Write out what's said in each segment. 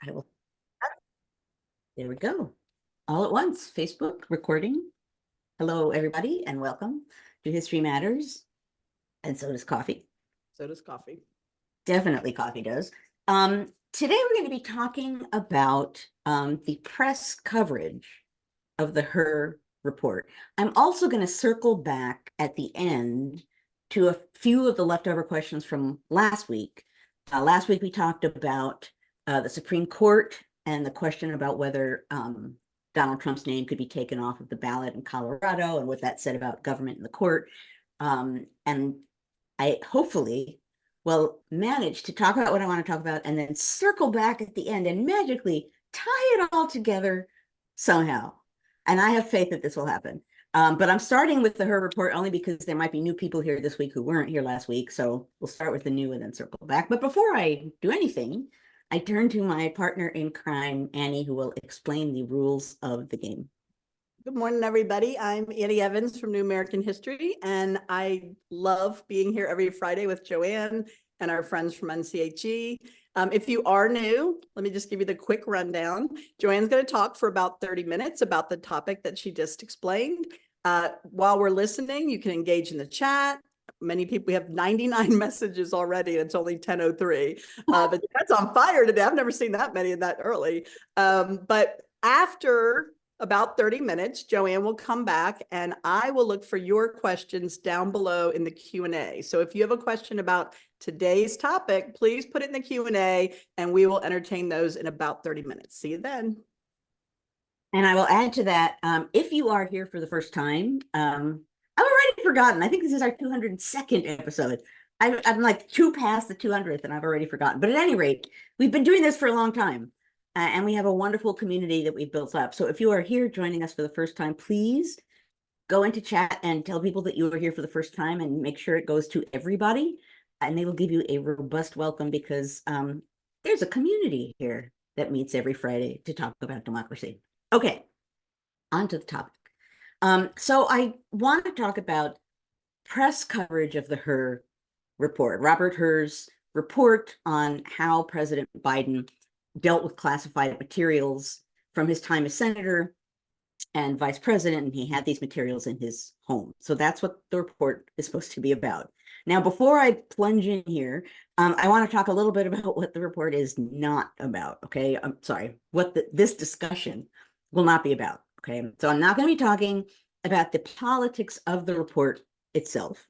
I will. There we go. All at once, Facebook recording. Hello, everybody, and welcome to History Matters. And so does coffee. So does coffee. Definitely coffee does. Today we're going to be talking about the press coverage of the Her report. I'm also going to circle back at the end to a few of the leftover questions from last week. Last week we talked about the Supreme Court and the question about whether Donald Trump's name could be taken off of the ballot in Colorado and what that said about government and the court. And I hopefully will manage to talk about what I want to talk about and then circle back at the end and magically tie it all together somehow. And I have faith that this will happen. But I'm starting with the Her report only because there might be new people here this week who weren't here last week. So we'll start with the new and then circle back. But before I do anything, I turn to my partner in crime, Annie, who will explain the rules of the game. Good morning, everybody. I'm Annie Evans from New American History, and I love being here every Friday with Joanne and our friends from NCHE. If you are new, let me just give you the quick rundown. Joanne's going to talk for about 30 minutes about the topic that she just explained. While we're listening, you can engage in the chat. Many people, we have 99 messages already, and it's only 10:03. The chat's on fire today. I've never seen that many that early. But after about 30 minutes, Joanne will come back and I will look for your questions down below in the Q&A. So if you have a question about today's topic, please put it in the Q&A and we will entertain those in about 30 minutes. See you then. And I will add to that, if you are here for the first time, I've already forgotten. I think this is our 202nd episode. I'm like 2 past the 200th and I've already forgotten. But at any rate, we've been doing this for a long time. And we have a wonderful community that we've built up. So if you are here joining us for the first time, please go into chat and tell people that you are here for the first time and make sure it goes to everybody. And they will give you a robust welcome because there's a community here that meets every Friday to talk about democracy. Okay, on to the topic. So I want to talk about press coverage of the Her report, Robert Her's report on how President Biden dealt with classified materials from his time as senator and vice president, and he had these materials in his home. So that's what the report is supposed to be about. Now, before I plunge in here, I want to talk a little bit about what the report is not about, okay? I'm sorry, what this discussion will not be about, okay? So I'm not going to be talking about the politics of the report itself.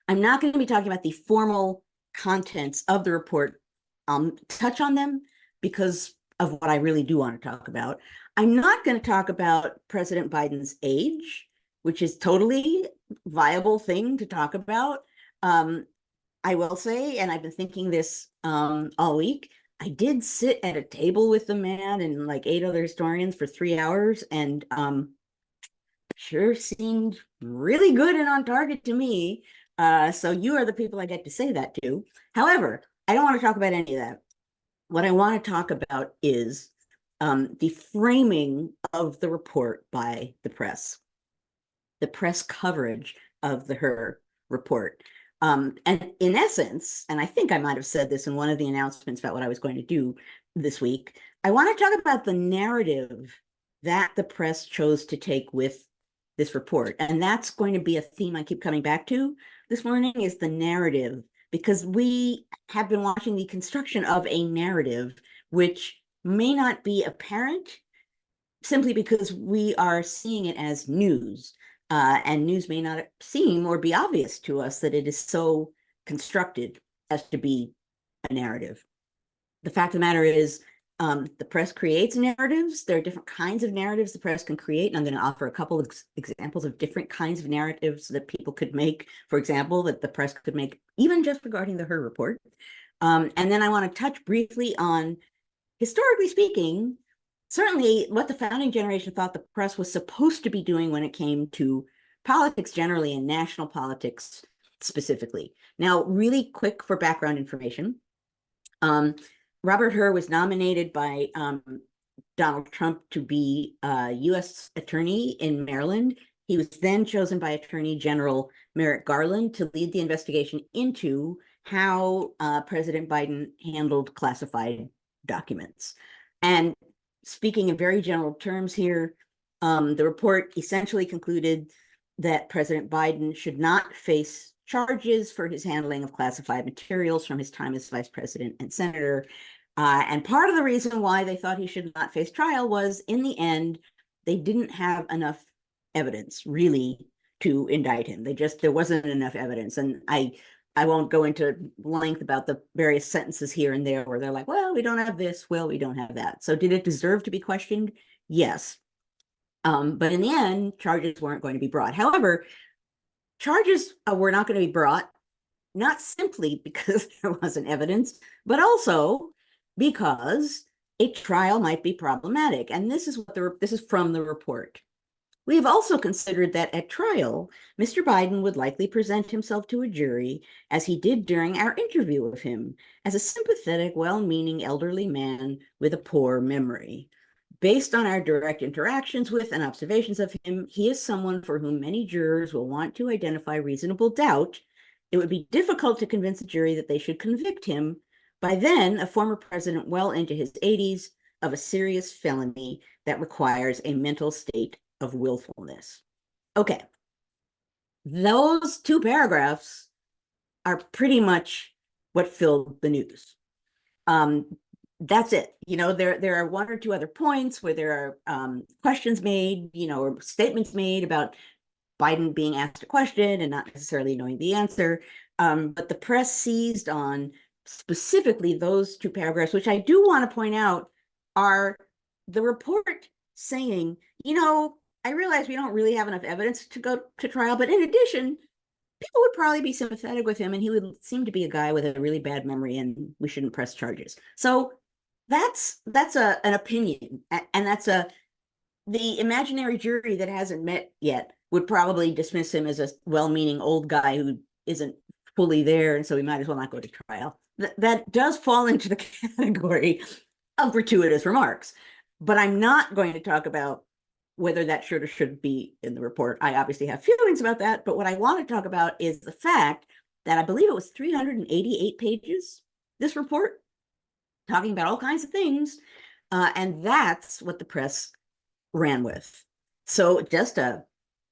I'm not going to be talking about the formal contents of the report. I'll touch on them because of what I really do want to talk about. I'm not going to talk about President Biden's age, which is totally viable thing to talk about. I will say, and I've been thinking this all week, I did sit at a table with the man and like 8 other historians for 3 hours, and sure seemed really good and on target to me. So you are the people I get to say that to. However, I don't want to talk about any of that. What I want to talk about is the framing of the report by the press coverage of the Her report. And in essence, and I think I might have said this in one of the announcements about what I was going to do this week, I want to talk about the narrative that the press chose to take with this report. And that's going to be a theme I keep coming back to this morning, is the narrative, because we have been watching the construction of a narrative which may not be apparent simply because we are seeing it as news. And news may not seem or be obvious to us that it is so constructed as to be a narrative. The fact of the matter is, the press creates narratives. There are different kinds of narratives the press can create, and I'm going to offer a couple of examples of different kinds of narratives that people could make, for example, that the press could make, even just regarding the Her report. And then I want to touch briefly on, historically speaking, certainly what the founding generation thought the press was supposed to be doing when it came to politics generally and national politics specifically. Now, really quick for background information, Robert Her was nominated by Donald Trump to be U.S. attorney in Maryland. He was then chosen by Attorney General Merrick Garland to lead the investigation into how President Biden handled classified documents. And speaking in very general terms here, the report essentially concluded that President Biden should not face charges for his handling of classified materials from his time as vice president and senator. And part of the reason why they thought he should not face trial was, in the end, they didn't have enough evidence really to indict him. There wasn't enough evidence. And I won't go into length about the various sentences here and there where they're like, well, we don't have this, well, we don't have that. So did it deserve to be questioned? Yes. But in the end, charges weren't going to be brought. However, charges were not going to be brought, not simply because there wasn't evidence, but also because a trial might be problematic. And this is from the report. We have also considered that at trial, Mr. Biden would likely present himself to a jury, as he did during our interview of him, as a sympathetic, well-meaning elderly man with a poor memory. Based on our direct interactions with and observations of him, he is someone for whom many jurors will want to identify reasonable doubt. It would be difficult to convince a jury that they should convict him, by then a former president well into his 80s, of a serious felony that requires a mental state of willfulness. Okay, those two paragraphs are pretty much what filled the news. That's it. There are one or two other points where there are questions made, or statements made about Biden being asked a question and not necessarily knowing the answer. But the press seized on specifically those two paragraphs, which I do want to point out are the report saying, I realize we don't really have enough evidence to go to trial, but in addition, people would probably be sympathetic with him, and he would seem to be a guy with a really bad memory, and we shouldn't press charges. So that's an opinion, and the imaginary jury that hasn't met yet would probably dismiss him as a well-meaning old guy who isn't fully there, and so we might as well not go to trial. That does fall into the category of gratuitous remarks, but I'm not going to talk about whether that should or shouldn't be in the report. I obviously have feelings about that, but what I want to talk about is the fact that I believe it was 388 pages, this report, talking about all kinds of things, and that's what the press ran with. So just a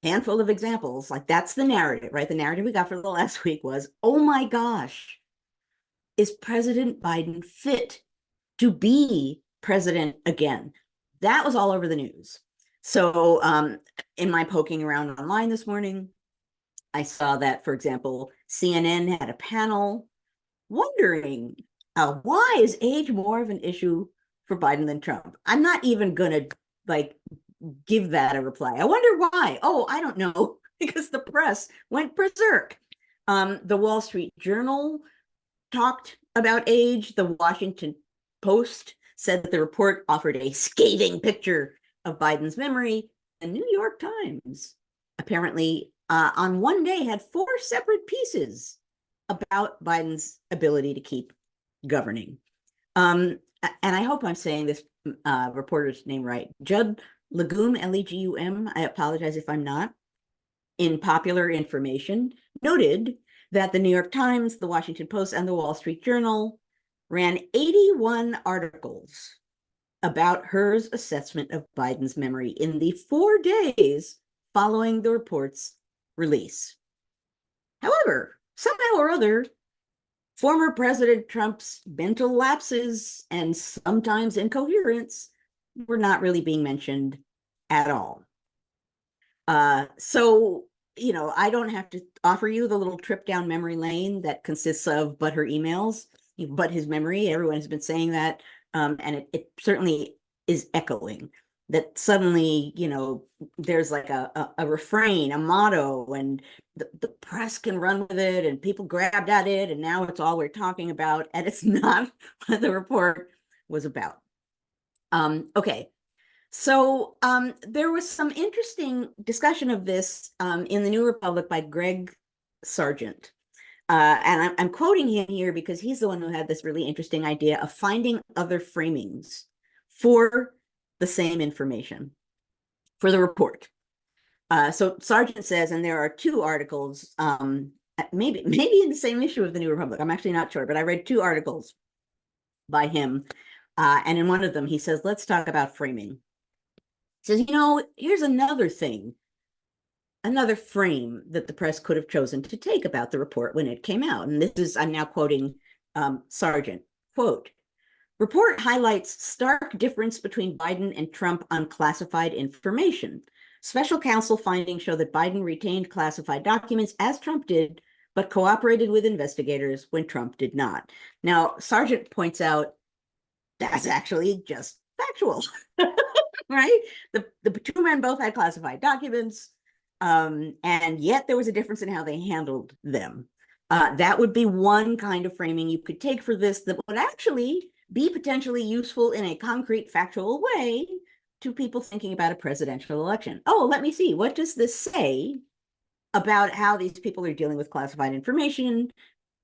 handful of examples, like that's the narrative, right? The narrative we got for the last week was, oh my gosh, is President Biden fit to be president again? That was all over the news. So in my poking around online this morning, I saw that, for example, CNN had a panel wondering why is age more of an issue for Biden than Trump? I'm not even going to give that a reply. I wonder why. Oh, I don't know, because the press went berserk. The Wall Street Journal talked about age. The Washington Post said that the report offered a scathing picture of Biden's memory. The New York Times apparently on one day had 4 separate pieces about Biden's ability to keep governing. And I hope I'm saying this reporter's name right. Judd Legum, Legum, I apologize if I'm not, in Popular Information, noted that the New York Times, the Washington Post, and the Wall Street Journal ran 81 articles about her assessment of Biden's memory in the 4 days following the report's release. However, somehow or other, former President Trump's mental lapses and sometimes incoherence were not really being mentioned at all. So, I don't have to offer you the little trip down memory lane that consists of but her emails, but his memory. Everyone has been saying that. And it certainly is echoing that suddenly, there's like a refrain, a motto, and the press can run with it and people grabbed at it. And now it's all we're talking about. And it's not what the report was about. Okay. So there was some interesting discussion of this in the New Republic by Greg Sargent. And I'm quoting him here because he's the one who had this really interesting idea of finding other framings for the same information for the report. So Sargent says, and there are 2 articles, maybe in the same issue of the New Republic. I'm actually not sure, but I read 2 articles by him And in one of them, he says, let's talk about framing. He says, here's another thing, another frame that the press could have chosen to take about the report when it came out. And this is, I'm now quoting Sargent, quote, report highlights stark difference between Biden and Trump on classified information. Special counsel findings show that Biden retained classified documents as Trump did, but cooperated with investigators when Trump did not. Now, Sargent points out that's actually just factual, right? The two men both had classified documents, and yet there was a difference in how they handled them. That would be one kind of framing you could take for this that would actually be potentially useful in a concrete, factual way to people thinking about a presidential election. Oh, let me see. What does this say about how these people are dealing with classified information?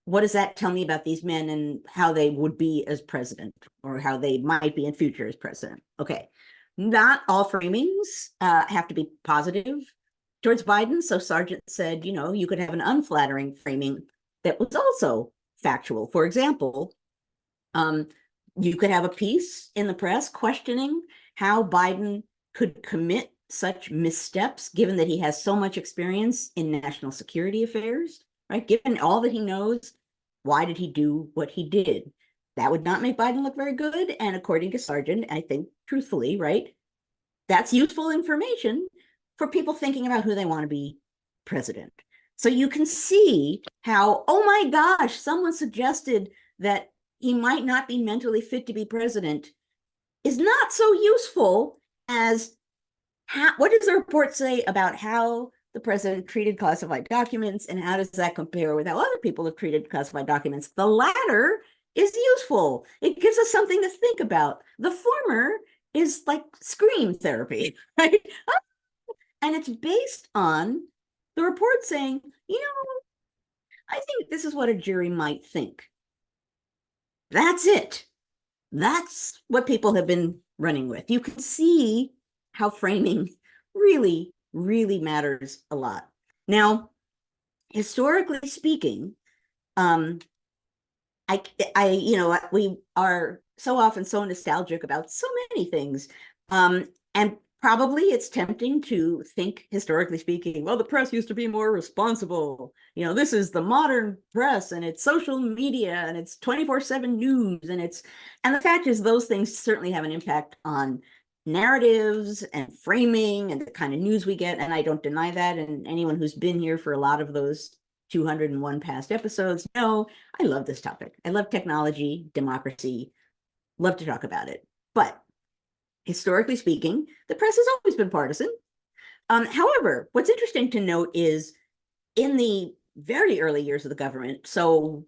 What does that tell me about these men and how they would be as president, or how they might be in future as president? Okay, not all framings have to be positive towards Biden. So Sargent said, you could have an unflattering framing that was also factual. For example, you could have a piece in the press questioning how Biden could commit such missteps, given that he has so much experience in national security affairs, right? Given all that he knows, why did he do what he did? That would not make Biden look very good. And according to Sargent, I think truthfully, right, that's useful information for people thinking about who they want to be president. So you can see how, oh my gosh, someone suggested that he might not be mentally fit to be president is not so useful as what does the report say about how the president treated classified documents, and how does that compare with how other people have treated classified documents? The latter is useful. It gives us something to think about. The former is like scream therapy, right? And it's based on the report saying, I think this is what a jury might think. That's it. That's what people have been running with. You can see how framing really, really matters a lot. Now, historically speaking, we are so often so nostalgic about so many things. And probably it's tempting to think, historically speaking, well, the press used to be more responsible. This is the modern press, and it's social media, and it's 24/7 news, and the fact is those things certainly have an impact on narratives and framing and the kind of news we get. And I don't deny that. And anyone who's been here for a lot of those 201 past episodes know I love this topic. I love technology, democracy, love to talk about it. But historically speaking, the press has always been partisan. However, what's interesting to note is in the very early years of the government, so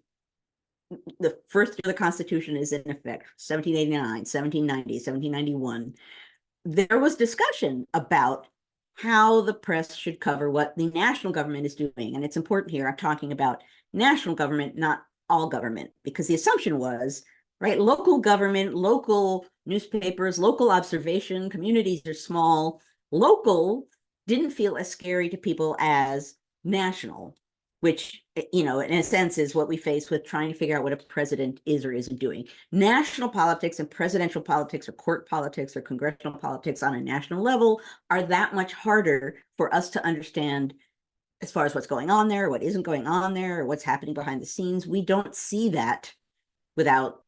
the first year of the Constitution is in effect, 1789, 1790, 1791, there was discussion about how the press should cover what the national government is doing. And it's important here, I'm talking about national government, not all government, because the assumption was, right, local government, local newspapers, local observation, communities are small. Local didn't feel as scary to people as national, which, in a sense is what we face with trying to figure out what a president is or isn't doing. National politics and presidential politics or court politics or congressional politics on a national level are that much harder for us to understand as far as what's going on there, what isn't going on there, or what's happening behind the scenes. We don't see that without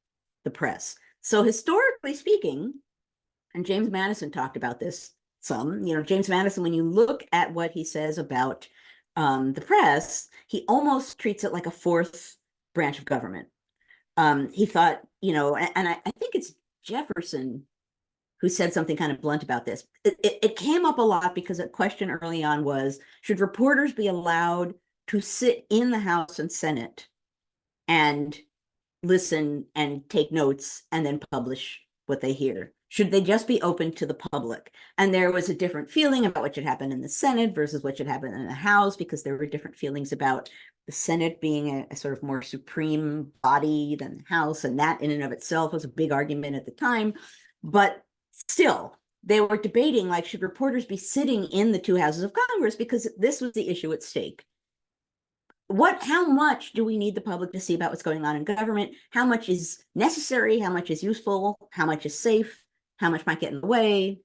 the press. So historically speaking, and James Madison talked about this some, James Madison, when you look at what he says about the press, he almost treats it like a fourth branch of government. He thought, and I think it's Jefferson who said something kind of blunt about this. It came up a lot because a question early on was, should reporters be allowed to sit in the House and Senate and listen and take notes and then publish what they hear? Should they just be open to the public? And there was a different feeling about what should happen in the Senate versus what should happen in the House, because there were different feelings about the Senate being a sort of more supreme body than the House. And that in and of itself was a big argument at the time. But still, they were debating, like, should reporters be sitting in the two houses of Congress? Because this was the issue at stake. how much do we need the public to see about what's going on in government? How much is necessary? How much is useful? How much is safe? How much might get in the way?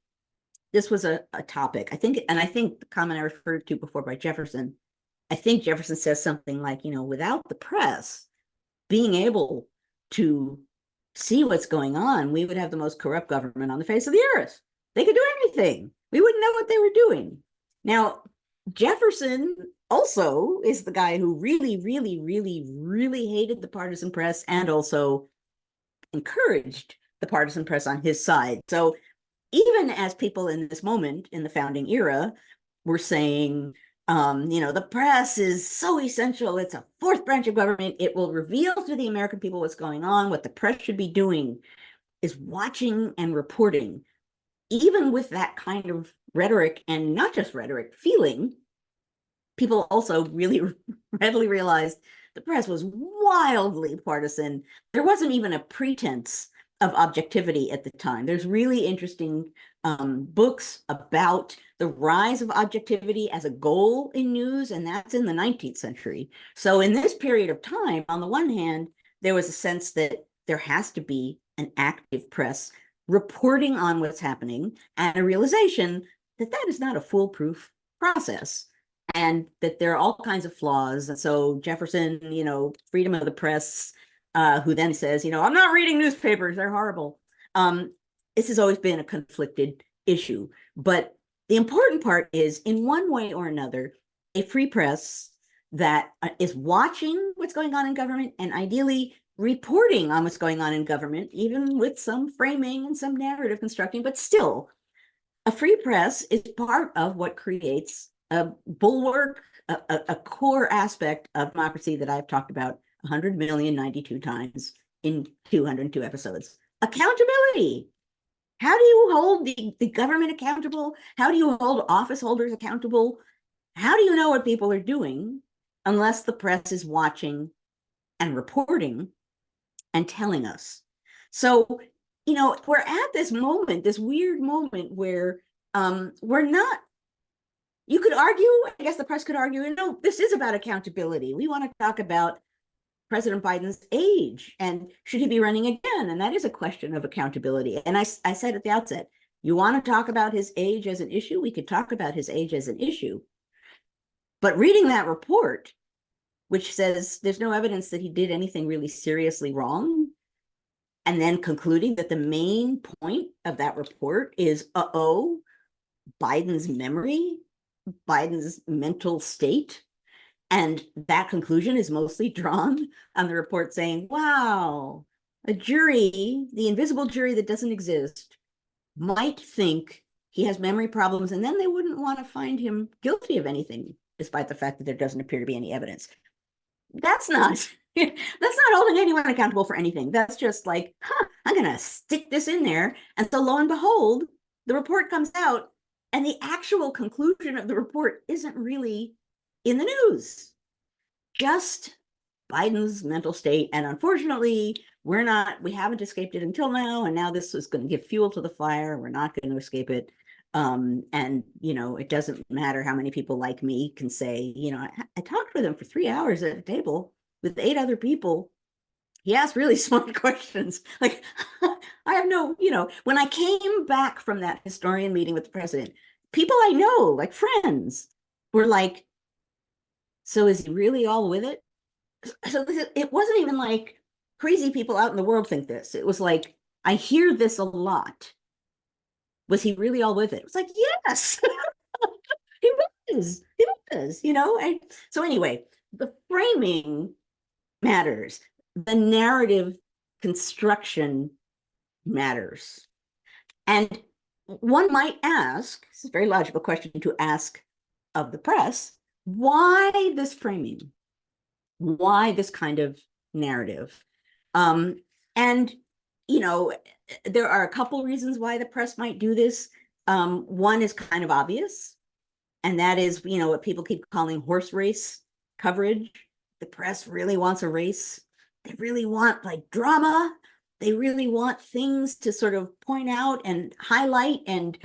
This was a topic, I think, and I think the comment I referred to before by Jefferson, I think Jefferson says something like, without the press being able to see what's going on, we would have the most corrupt government on the face of the earth. They could do anything. We wouldn't know what they were doing. Now, Jefferson also is the guy who really, really, really, really hated the partisan press and also encouraged the partisan press on his side. So even as people in this moment in the founding era were saying, the press is so essential. It's a fourth branch of government. It will reveal to the American people what's going on. What the press should be doing is watching and reporting. Even with that kind of rhetoric, and not just rhetoric, feeling, people also really readily realized the press was wildly partisan. There wasn't even a pretense of objectivity at the time. There's really interesting books about the rise of objectivity as a goal in news, and that's in the 19th century. So in this period of time, on the one hand, there was a sense that there has to be an active press reporting on what's happening, and a realization that that is not a foolproof process, and that there are all kinds of flaws. And so Jefferson, freedom of the press, who then says, I'm not reading newspapers, they're horrible. This has always been a conflicted issue. But the important part is, in one way or another, a free press that is watching what's going on in government and ideally reporting on what's going on in government, even with some framing and some narrative constructing, but still, a free press is part of what creates a bulwark, a core aspect of democracy that I've talked about 100,092 times in 202 episodes. Accountability. How do you hold the government accountable? How do you hold office holders accountable? How do you know what people are doing unless the press is watching and reporting and telling us? So, we're at this moment, this weird moment where we're not, you could argue, I guess the press could argue, this is about accountability. We want to talk about President Biden's age and should he be running again? And that is a question of accountability. And I said at the outset, you want to talk about his age as an issue? We could talk about his age as an issue. But reading that report, which says there's no evidence that he did anything really seriously wrong, and then concluding that the main point of that report is, Biden's memory, Biden's mental state. And that conclusion is mostly drawn on the report saying, wow, a jury, the invisible jury that doesn't exist, might think he has memory problems, and then they wouldn't want to find him guilty of anything, despite the fact that there doesn't appear to be any evidence. That's not holding anyone accountable for anything. That's just like, I'm going to stick this in there. And so lo and behold, the report comes out, and the actual conclusion of the report isn't really in the news, just Biden's mental state. And unfortunately, we haven't escaped it until now. And now this is going to give fuel to the fire. We're not going to escape it. And, it doesn't matter how many people like me can say, I talked with him for 3 hours at a table with 8 other people. He asked really smart questions. Like, I have no, when I came back from that historian meeting with the president, people I know, like friends, were like, so is he really all with it? So it wasn't even like crazy people out in the world think this. It was like, I hear this a lot. Was he really all with it? It was like, yes, he was. He was, And so anyway, the framing matters. The narrative construction matters. And one might ask, this is a very logical question to ask of the press, why this framing? Why this kind of narrative? And, there are a couple reasons why the press might do this. One is kind of obvious, and that is, what people keep calling horse race coverage. The press really wants a race. They really want like drama. They really want things to sort of point out and highlight and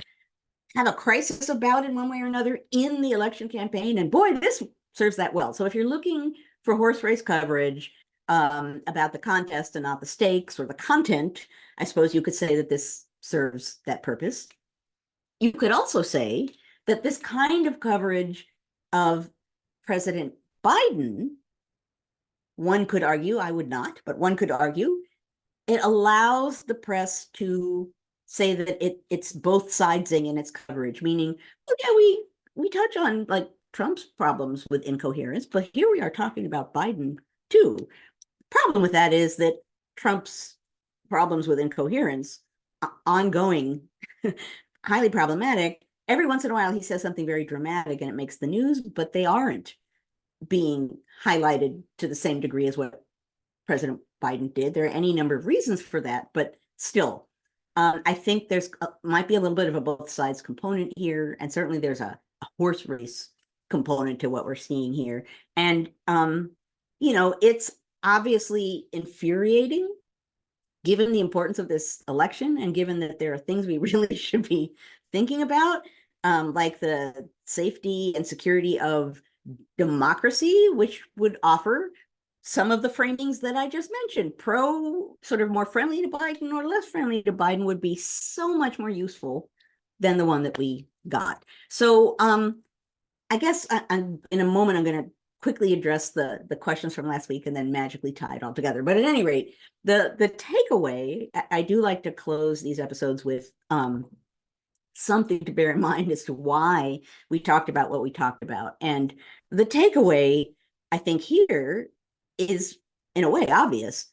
have a crisis about in one way or another in the election campaign. And boy, this serves that well. So if you're looking for horse race coverage about the contest and not the stakes or the content. I suppose you could say that this serves that purpose. You could also say that this kind of coverage of President Biden, one could argue, I would not, but one could argue, it allows the press to say that it's both sidesing in its coverage, meaning, oh yeah, we touch on like Trump's problems with incoherence, but here we are talking about Biden too. Problem with that is that Trump's problems with incoherence, ongoing, highly problematic. Every once in a while, he says something very dramatic and it makes the news, but they aren't being highlighted to the same degree as what President Biden did. There are any number of reasons for that, but still, I think there's might be a little bit of a both sides component here, and certainly there's a horse race component to what we're seeing here. And it's obviously infuriating given the importance of this election and given that there are things we really should be thinking about, like the safety and security of democracy, which would offer some of the framings that I just mentioned. Pro, sort of more friendly to Biden or less friendly to Biden, would be so much more useful than the one that we got. So I guess in a moment, I'm going to quickly address the questions from last week and then magically tie it all together. But at any rate, the takeaway, I do like to close these episodes with something to bear in mind as to why we talked about what we talked about. And the takeaway, I think, here is, in a way, obvious.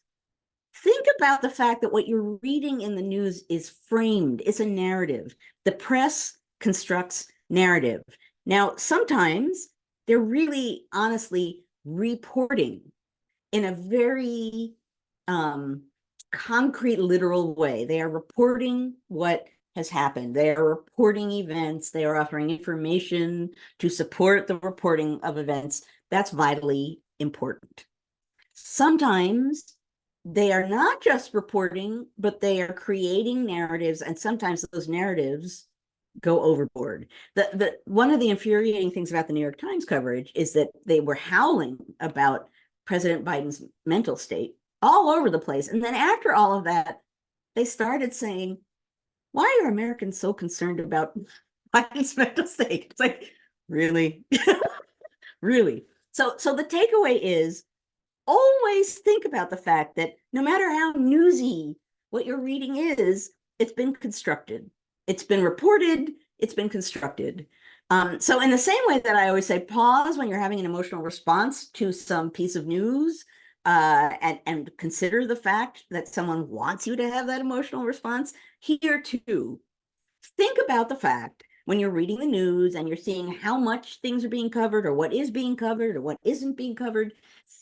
Think about the fact that what you're reading in the news is framed. It's a narrative. The press constructs narrative. Now, sometimes they're really, honestly, reporting in a very concrete, literal way. They are reporting what has happened. They are reporting events. They are offering information to support the reporting of events. That's vitally important. Sometimes they are not just reporting, but they are creating narratives, and sometimes those narratives go overboard. One of the infuriating things about the New York Times coverage is that they were howling about President Biden's mental state all over the place. And then after all of that, they started saying, why are Americans so concerned about Biden's mental state? It's like, really? Really? So the takeaway is, always think about the fact that no matter how newsy what you're reading is, it's been constructed. It's been reported, it's been constructed. So in the same way that I always say, pause when you're having an emotional response to some piece of news, and consider the fact that someone wants you to have that emotional response. Here too, think about the fact when you're reading the news and you're seeing how much things are being covered or what is being covered or what isn't being covered,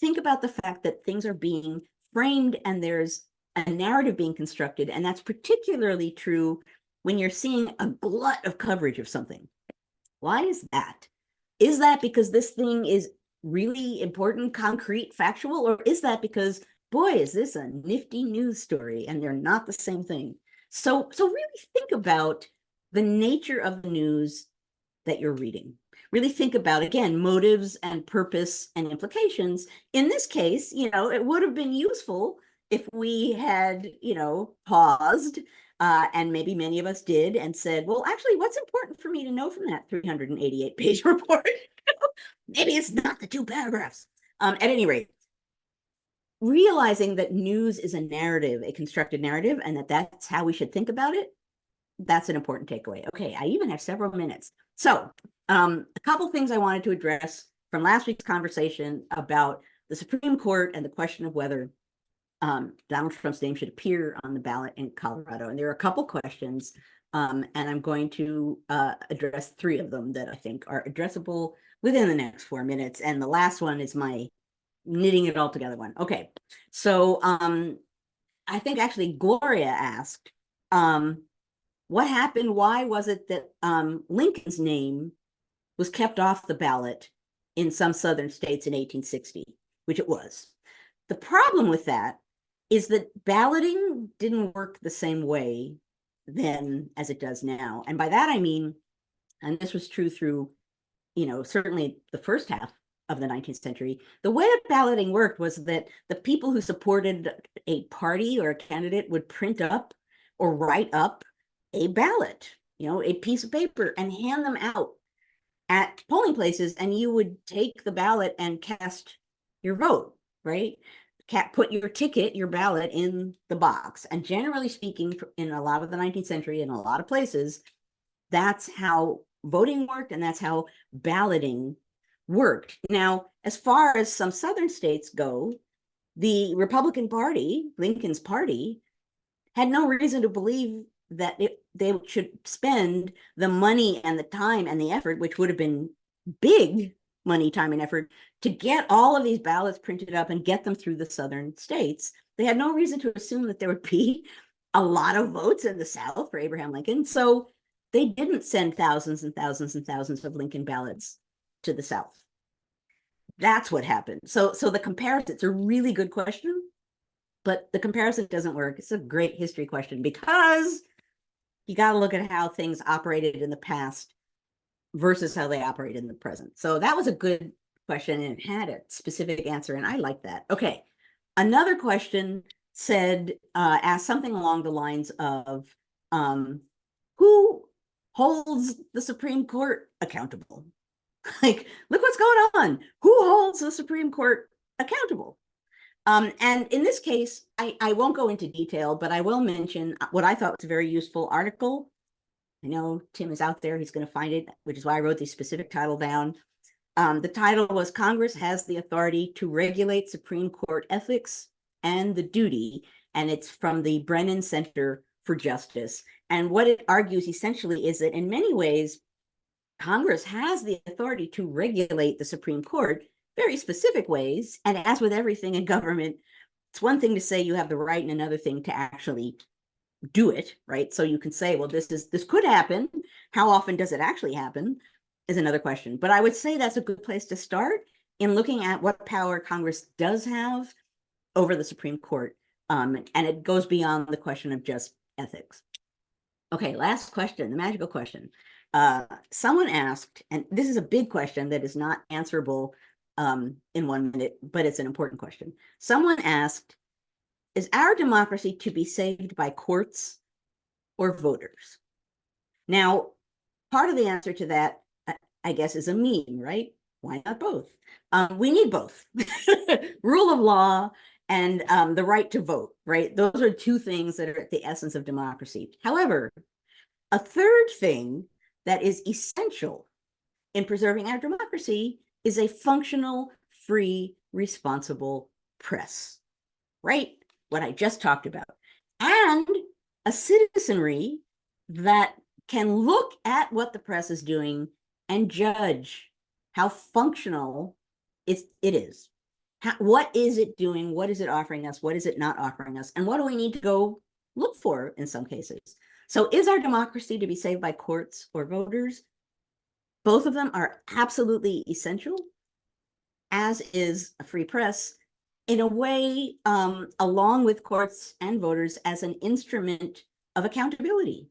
think about the fact that things are being framed and there's a narrative being constructed. And that's particularly true when you're seeing a glut of coverage of something. Why is that? Is that because this thing is really important, concrete, factual, or is that because, boy, is this a nifty news story and they're not the same thing? So really think about the nature of the news that you're reading. Really think about, again, motives and purpose and implications. In this case, it would have been useful if we had, paused, and maybe many of us did, and said, well, actually, what's important for me to know from that 388-page report? Maybe it's not the 2 paragraphs. At any rate, realizing that news is a narrative, a constructed narrative, and that's how we should think about it, that's an important takeaway. Okay, I even have several minutes. So a couple things I wanted to address from last week's conversation about the Supreme Court and the question of whether Donald Trump's name should appear on the ballot in Colorado. And there are a couple questions, and I'm going to address 3 of them that I think are addressable within the next 4 minutes. And the last one is my knitting it all together one. Okay, so I think actually Gloria asked, what happened? Why was it that Lincoln's name was kept off the ballot in some southern states in 1860, which it was? The problem with that is that balloting didn't work the same way then as it does now. And by that I mean, and this was true through, certainly the first half of the 19th century. The way that balloting worked was that the people who supported a party or a candidate would print up or write up a ballot, a piece of paper, and hand them out at polling places, and you would take the ballot and cast your vote, right? Put your ticket, your ballot in the box. And generally speaking, in a lot of the 19th century, in a lot of places, that's how voting worked, and that's how balloting worked. Now, as far as some Southern states go, the Republican Party, Lincoln's party, had no reason to believe that they should spend the money and the time and the effort, which would have been big money, time, and effort, to get all of these ballots printed up and get them through the Southern states. They had no reason to assume that there would be a lot of votes in the South for Abraham Lincoln. So they didn't send thousands and thousands and thousands of Lincoln ballots to the South. That's what happened. So the comparison, it's a really good question, but the comparison doesn't work. It's a great history question because you got to look at how things operated in the past versus how they operate in the present. So that was a good question, and it had a specific answer, and I like that. Okay, another question said, asked something along the lines of, who holds the Supreme Court accountable? Like, look what's going on. Who holds the Supreme Court accountable? And in this case, I won't go into detail, but I will mention what I thought was a very useful article. I know Tim is out there, he's going to find it, which is why I wrote the specific title down. The title was Congress Has the Authority to Regulate Supreme Court Ethics and the Duty, and it's from the Brennan Center for Justice. And what it argues essentially is that in many ways, Congress has the authority to regulate the Supreme Court, very specific ways. And as with everything in government, it's one thing to say you have the right and another thing to actually do it, right? So you can say, well, this could happen. How often does it actually happen is another question. But I would say that's a good place to start in looking at what power Congress does have over the Supreme Court. And it goes beyond the question of just ethics. Okay, last question, the magical question. Someone asked, and this is a big question that is not answerable in 1 minute, but it's an important question. Someone asked, is our democracy to be saved by courts or voters? Now, part of the answer to that, I guess, is a meme, right? Why not both? We need both. Rule of law and the right to vote, right? Those are two things that are at the essence of democracy. However, a third thing that is essential in preserving our democracy is a functional, free, responsible press, right? What I just talked about. And a citizenry that can look at what the press is doing and judge how functional it is. What is it doing? What is it offering us? What is it not offering us? And what do we need to go look for in some cases? So is our democracy to be saved by courts or voters? Both of them are absolutely essential, as is a free press, in a way, along with courts and voters, as an instrument of accountability.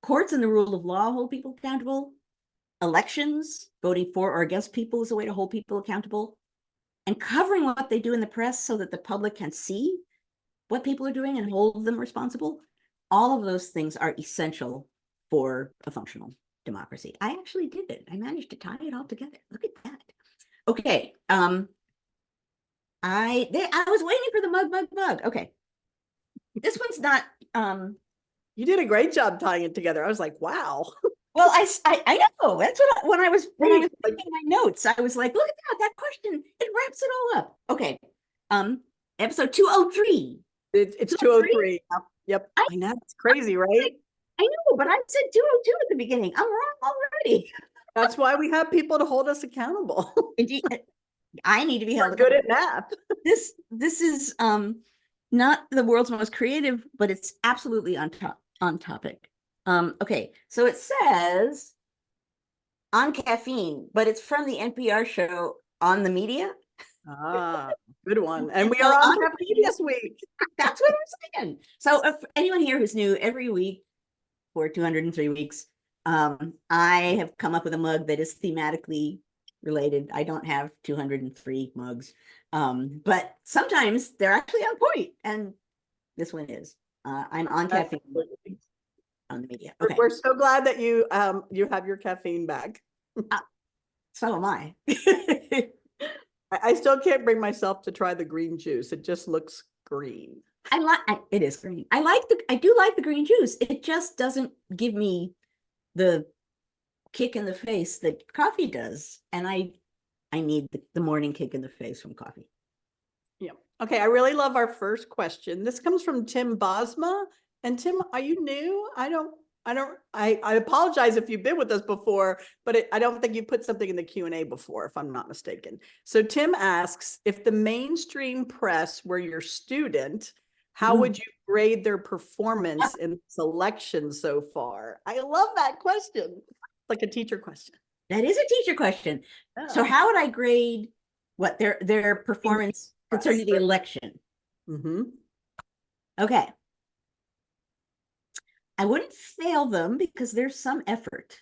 Courts and the rule of law hold people accountable. Elections, voting for or against people, is a way to hold people accountable. And covering what they do in the press so that the public can see what people are doing and hold them responsible. All of those things are essential for a functional democracy. I actually did it. I managed to tie it all together. Look at that. Okay. I was waiting for the mug. Okay. This one's not. You did a great job tying it together. I was like, wow. Well, I know. That's what when I was making my notes, I was like, look at that question. It wraps it all up. Okay. Episode 203. It's 203. Yep. I know, it's crazy, right? I know, but I said 202 at the beginning. I'm wrong already. That's why we have people to hold us accountable. Indeed, I need to be held good at math. This is not the world's most creative, but it's absolutely on topic. Okay, so it says on caffeine, but it's from the NPR show On the Media. Ah, good one. And we are on caffeine this week. That's what I'm saying. So if anyone here who's new, every week for 203 weeks, I have come up with a mug that is thematically related. I don't have 203 mugs. But sometimes they're actually on point, and this one is. I'm on caffeine on the media. Okay. We're so glad that you have your caffeine back. So am I. I still can't bring myself to try the green juice. It just looks green. It is green. I do like the green juice. It just doesn't give me the kick in the face that coffee does. And I need the morning kick in the face from coffee. Yeah. Okay. I really love our first question. This comes from Tim Bosma. And Tim, are you new? I apologize if you've been with us before, but I don't think you put something in the Q&A before, if I'm not mistaken. So Tim asks, if the mainstream press were your student, how would you grade their performance in selection so far? I love that question. Like a teacher question. That is a teacher question. Oh. So how would I grade what their performance concerning the election? Okay. I wouldn't fail them because there's some effort.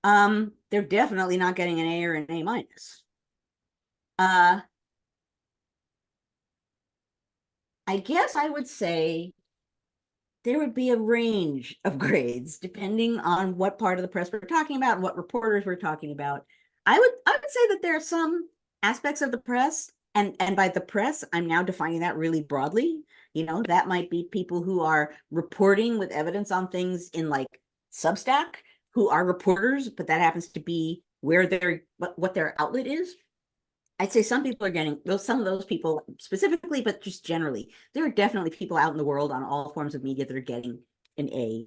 They're definitely not getting an A or an A minus. I guess I would say there would be a range of grades depending on what part of the press we're talking about and what reporters we're talking about. I would say that there are some aspects of the press, and by the press, I'm now defining that really broadly. You know, that might be people who are reporting with evidence on things in like Substack, who are reporters, but that happens to be where what their outlet is. I'd say some people are getting some of those people specifically, but just generally, there are definitely people out in the world on all forms of media that are getting an A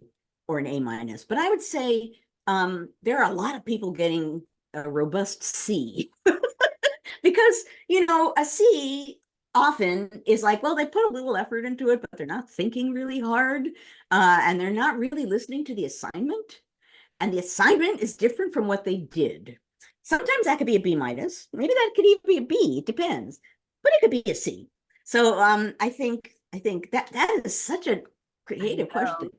or an A minus. But I would say there are a lot of people getting a robust C because, you know, a C often is like, well, they put a little effort into it, but they're not thinking really hard, and they're not really listening to the assignment. And the assignment is different from what they did. Sometimes that could be a B minus. Maybe that could even be a B. It depends, but it could be a C. So I think that is such a creative question.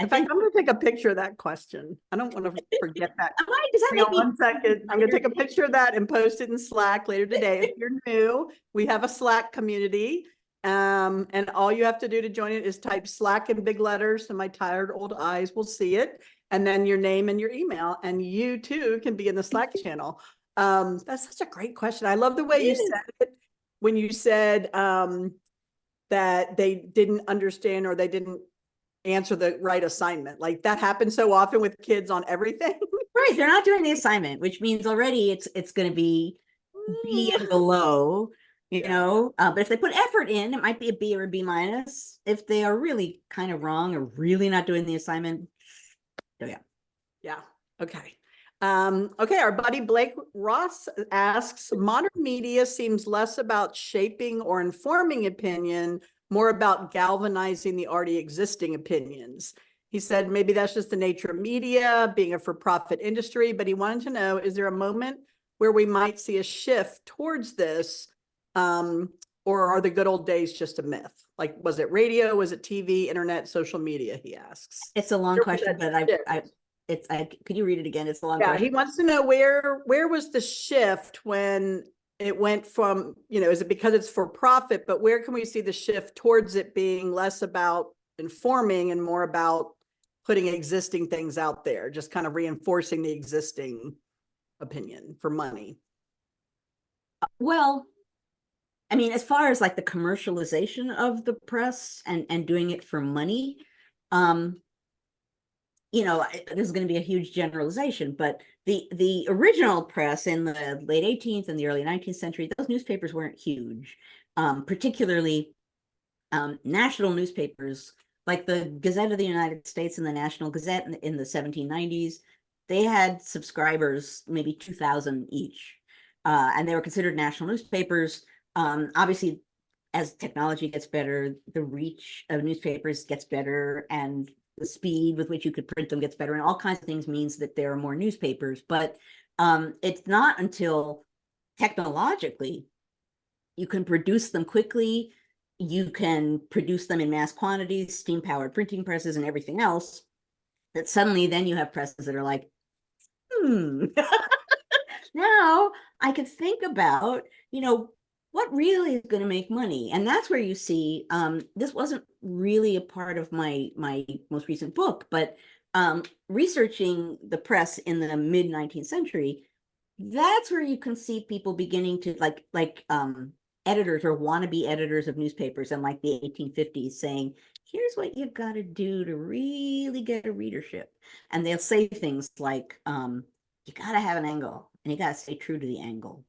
In fact, I'm going to take a picture of that question. I don't want to forget that. Does that make me... 1 second. I'm going to take a picture of that and post it in Slack later today. If you're new, we have a Slack community. And all you have to do to join it is type Slack in big letters, so my tired old eyes will see it. And then your name and your email, and you too can be in the Slack channel. That's such a great question. I love the way you said it when you said that they didn't understand or they didn't answer the right assignment. Like that happens so often with kids on everything. Right. They're not doing the assignment, which means already it's going to be B and below, you know, but if they put effort in, it might be a B or a B minus. If they are really kind of wrong or really not doing the assignment. So yeah. Okay. Okay. Our buddy Blake Ross asks, modern media seems less about shaping or informing opinion, more about galvanizing the already existing opinions. He said, maybe that's just the nature of media, being a for-profit industry, but he wanted to know, is there a moment where we might see a shift towards this? Or are the good old days just a myth? Like, was it radio? Was it TV, internet, social media? He asks. It's a long question, but could you read it again? It's a long question. He wants to know where was the shift when it went from, you know, is it because it's for profit, but where can we see the shift towards it being less about informing and more about putting existing things out there, just kind of reinforcing the existing opinion for money? Well, I mean, as far as like the commercialization of the press and doing it for money, you know, this is going to be a huge generalization, but the original press in the late 18th and the early 19th century, those newspapers weren't huge, particularly national newspapers like the Gazette of the United States and the National Gazette in the 1790s. They had subscribers, maybe 2,000 each, and they were considered national newspapers. Obviously, as technology gets better, the reach of newspapers gets better, and the speed with which you could print them gets better, and all kinds of things means that there are more newspapers. But it's not until technologically you can produce them quickly, you can produce them in mass quantities, steam-powered printing presses and everything else, that suddenly then you have presses that are like, now I could think about, what really is going to make money. And that's where you see, this wasn't really a part of my most recent book, but researching the press in the mid 19th century, that's where you can see people beginning to like editors or wannabe editors of newspapers in like the 1850s saying, here's what you've got to do to really get a readership. And they'll say things like, you got to have an angle and you got to stay true to the angle.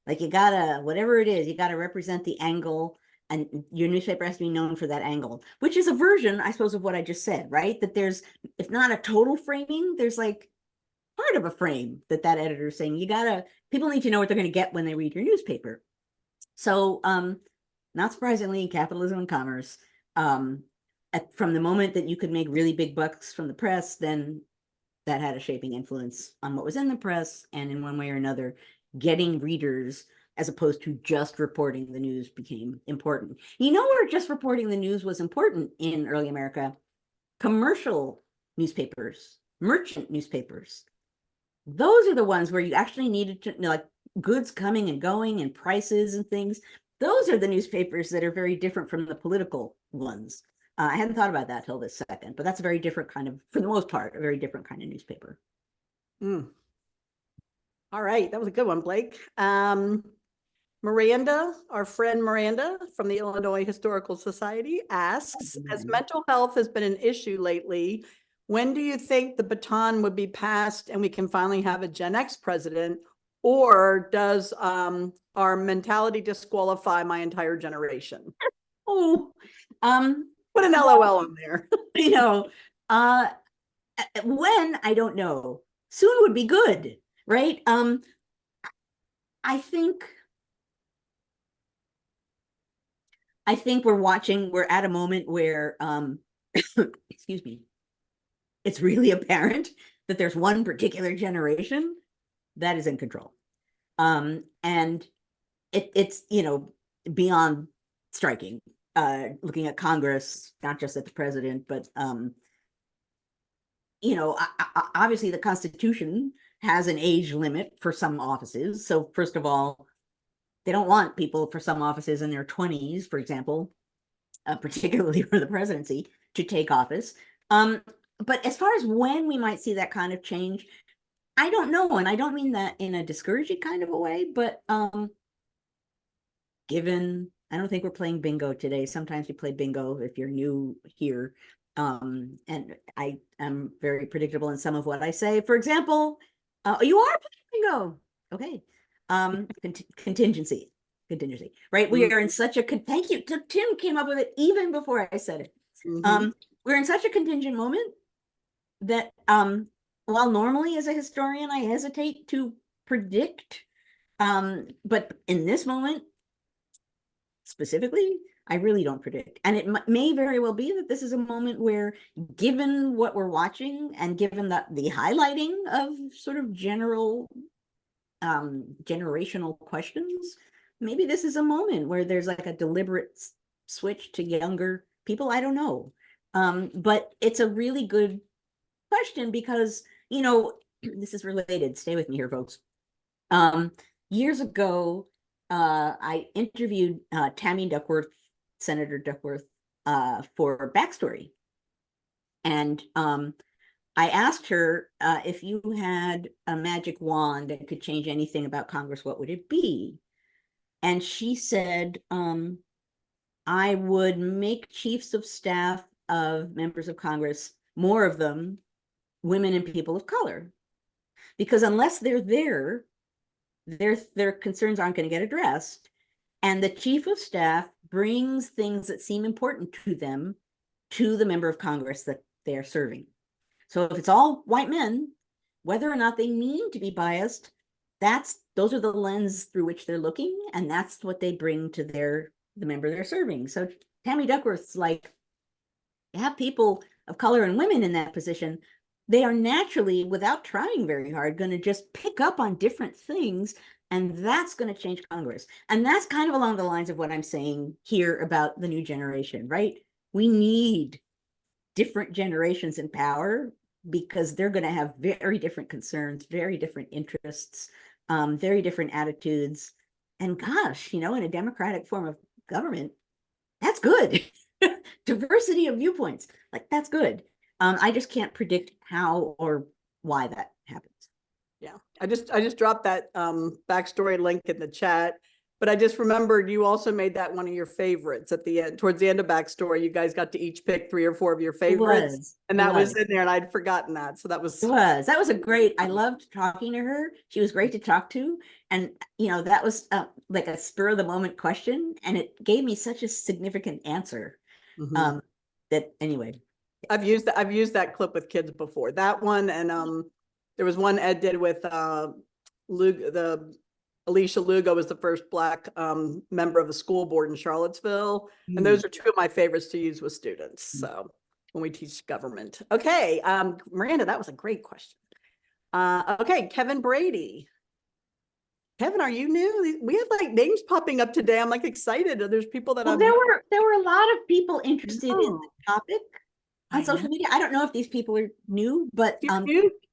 Like you gotta, whatever it is, you gotta represent the angle, and your newspaper has to be known for that angle, which is a version, I suppose, of what I just said, right? That there's, if not a total framing, there's like part of a frame that editor is saying, people need to know what they're going to get when they read your newspaper. So, not surprisingly, in capitalism and commerce, from the moment that you could make really big bucks from the press, then that had a shaping influence on what was in the press, and in one way or another, getting readers as opposed to just reporting the news became important. Where just reporting the news was important in early America? Commercial newspapers, merchant newspapers. Those are the ones where you actually needed to know, like, goods coming and going and prices and things. Those are the newspapers that are very different from the political ones. I hadn't thought about that till this second, but that's a very different kind of, for the most part, a very different kind of newspaper. Mm. All right, that was a good one, Blake. Miranda, our friend Miranda from the Illinois Historical Society asks, as mental health has been an issue lately, when do you think the baton would be passed and we can finally have a Gen X president? Or does our mentality disqualify my entire generation? Oh, put an LOL in there. When, I don't know. Soon would be good, right? I think we're at a moment where, excuse me, it's really apparent that there's one particular generation that is in control. And it's, beyond striking, looking at Congress, not just at the president, but, obviously the Constitution has an age limit for some offices. So first of all, they don't want people for some offices in their 20s, for example, particularly for the presidency, to take office. But as far as when we might see that kind of change, I don't know. And I don't mean that in a discouraging kind of a way, but given, I don't think we're playing bingo today. Sometimes we play bingo if you're new here. And I am very predictable in some of what I say. For example, you are playing bingo. Okay. Contingency, right? We are in such a, thank you. Tim came up with it even before I said it. We're in such a contingent moment that while normally as a historian, I hesitate to predict, but in this moment, specifically, I really don't predict. And it may very well be that this is a moment where, given what we're watching and given the highlighting of sort of general generational questions, maybe this is a moment where there's like a deliberate switch to younger people. I don't know. But it's a really good question because, this is related. Stay with me here, folks. Years ago, I interviewed Tammy Duckworth, Senator Duckworth, for Backstory. And I asked her, if you had a magic wand that could change anything about Congress, what would it be? And she said, I would make chiefs of staff of members of Congress, more of them, women and people of color. Because unless they're there, their concerns aren't going to get addressed. And the chief of staff brings things that seem important to them to the member of Congress that they are serving. So if it's all white men, whether or not they mean to be biased, those are the lens through which they're looking, and that's what they bring to the member they're serving. So Tammy Duckworth's like, have people of color and women in that position, they are naturally, without trying very hard, going to just pick up on different things, and that's going to change Congress. And that's kind of along the lines of what I'm saying here about the new generation, right? We need different generations in power because they're going to have very different concerns, very different interests. very different attitudes. And gosh, in a democratic form of government, that's good. Diversity of viewpoints, like that's good. I just can't predict how or why that happens. Yeah, I just dropped that backstory link in the chat, but I just remembered you also made that one of your favorites at the end. Towards the end of backstory, you guys got to each pick 3 or 4 of your favorites, and that was in there, and I'd forgotten that. So that was a great. I loved talking to her. She was great to talk to, and that was like a spur of the moment question, and it gave me such a significant answer. That anyway, I've used that clip with kids before. That one, and there was one Ed did with Alicia Lugo was the first Black member of the school board in Charlottesville. And those are 2 of my favorites to use with students. So when we teach government. Okay, Miranda, that was a great question. Okay, Kevin Brady. Kevin, are you new? We have like names popping up today. I'm like excited. There's people that there were a lot of people interested in the topic on social media. I don't know if these people are new, but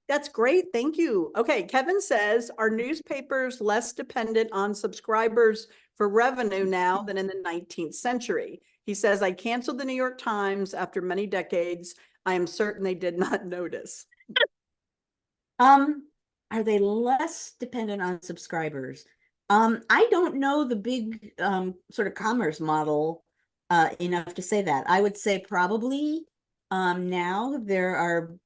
that's great. Thank you. Okay, Kevin says, are newspapers less dependent on subscribers for revenue now than in the 19th century? He says, I canceled the New York Times after many decades. I am certain they did not notice. Are they less dependent on subscribers? I don't know the big sort of commerce model enough to say that. I would say probably now there are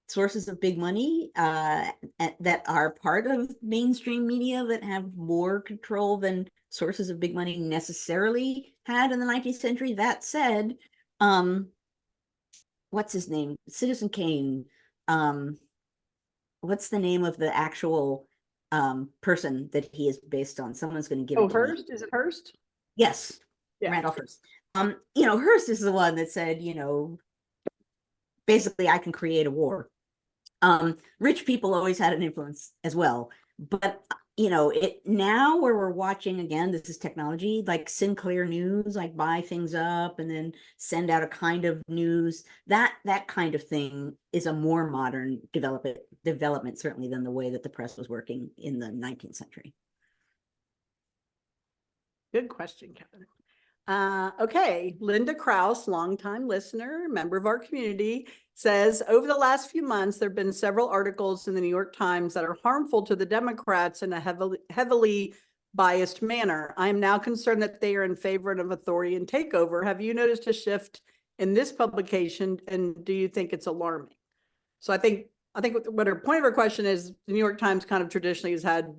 sources of big money that are part of mainstream media that have more control than sources of big money necessarily had in the 19th century. That said, what's his name? Citizen Kane. What's the name of the actual person that he is based on? Someone's going to give it to Hearst? me. Is it Hearst? Yes, Randolph Hearst. Hearst is the one that said, basically I can create a war. Rich people always had an influence as well, but it now where we're watching again, this is technology, like Sinclair News, like buy things up and then send out a kind of news. That kind of thing is a more modern development certainly than the way that the press was working in the 19th century. Good question, Kevin. Okay, Linda Kraus, longtime listener, member of our community, says, over the last few months, there have been several articles in the New York Times that are harmful to the Democrats in a heavily biased manner. I am now concerned that they are in favor of authority and takeover. Have you noticed a shift in this publication, and do you think it's alarming? So I think what her point of her question is, the New York Times kind of traditionally has had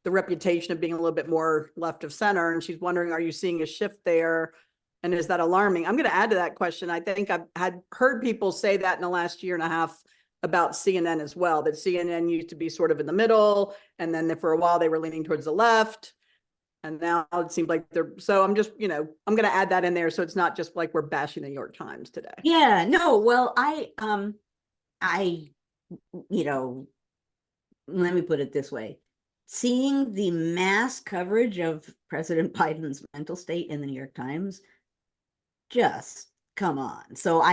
the reputation of being a little bit more left of center. And she's wondering, are you seeing a shift there? And is that alarming? I'm going to add to that question. I think I've had heard people say that in the last year and a half about CNN as well, that CNN used to be sort of in the middle. And then for a while they were leaning towards the left. And now it seems like so I'm just, I'm going to add that in there. So it's not just like we're bashing the New York Times today. Yeah, no, well, let me put it this way. Seeing the mass coverage of President Biden's mental state in the New York Times, just come on. So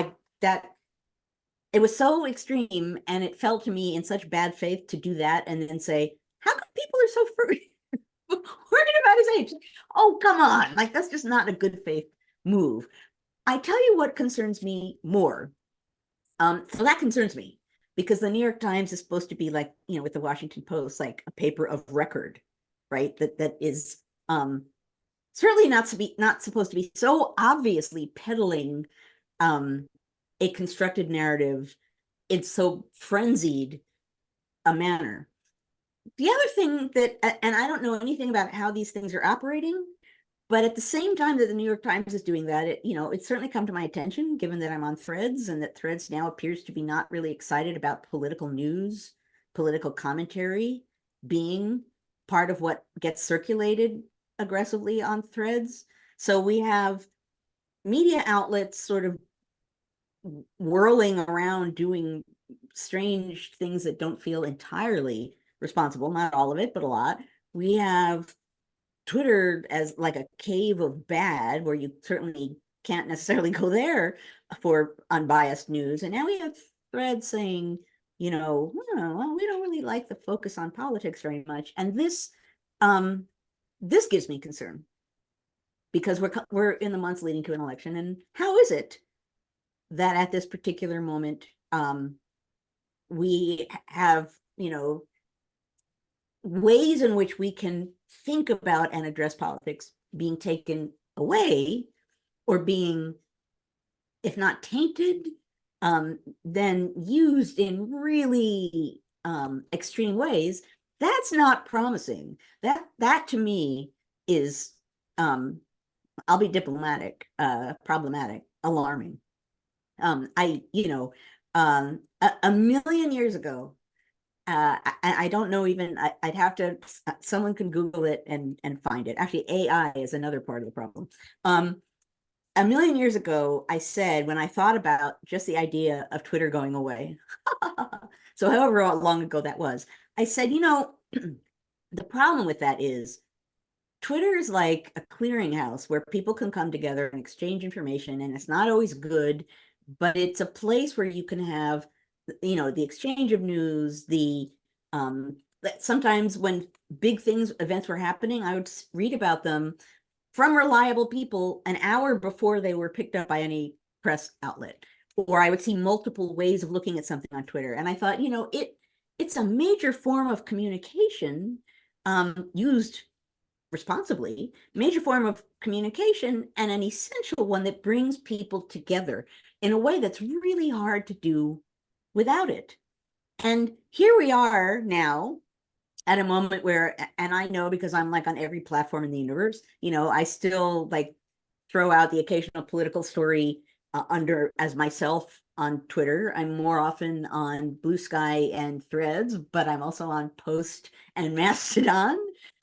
it was so extreme, and it felt to me in such bad faith to do that and then say, how come people are so worried about his age? Oh, come on. Like, that's just not a good faith move. I tell you what concerns me more. So that concerns me, because the New York Times is supposed to be like, with the Washington Post, like a paper of record, right? That is certainly not supposed to be so obviously peddling a constructed narrative in so frenzied a manner. The other thing that, and I don't know anything about how these things are operating, but at the same time that the New York Times is doing that, it's certainly come to my attention, given that I'm on Threads, and that Threads now appears to be not really excited about political news, political commentary being part of what gets circulated aggressively on Threads. So we have media outlets sort of whirling around doing strange things that don't feel entirely responsible, not all of it, but a lot. We have Twitter as like a cave of bad, where you certainly can't necessarily go there for unbiased news. And now we have Threads saying, well, we don't really like the focus on politics very much. And this gives me concern because we're in the months leading to an election. And how is it that at this particular moment, we have, ways in which we can think about and address politics being taken away or being, if not tainted, then used in really extreme ways? That's not promising. That to me is, I'll be diplomatic, problematic, alarming. A million years ago, I don't know even, I'd have to, someone can Google it and find it. Actually, AI is another part of the problem. A million years ago, I said, when I thought about just the idea of Twitter going away, so however long ago that was, I said, the problem with that is Twitter is like a clearinghouse where people can come together and exchange information, and it's not always good, but it's a place where you can have, the exchange of news, sometimes when big events were happening, I would read about them from reliable people an hour before they were picked up by any press outlet, or I would see multiple ways of looking at something on Twitter. And I thought, it's a major form of communication, used responsibly, major form of communication, and an essential one that brings people together in a way that's really hard to do without it. And here we are now at a moment where, and I know because I'm like on every platform in the universe, I still like throw out the occasional political story under as myself on Twitter. I'm more often on Blue Sky and Threads, but I'm also on Post and Mastodon.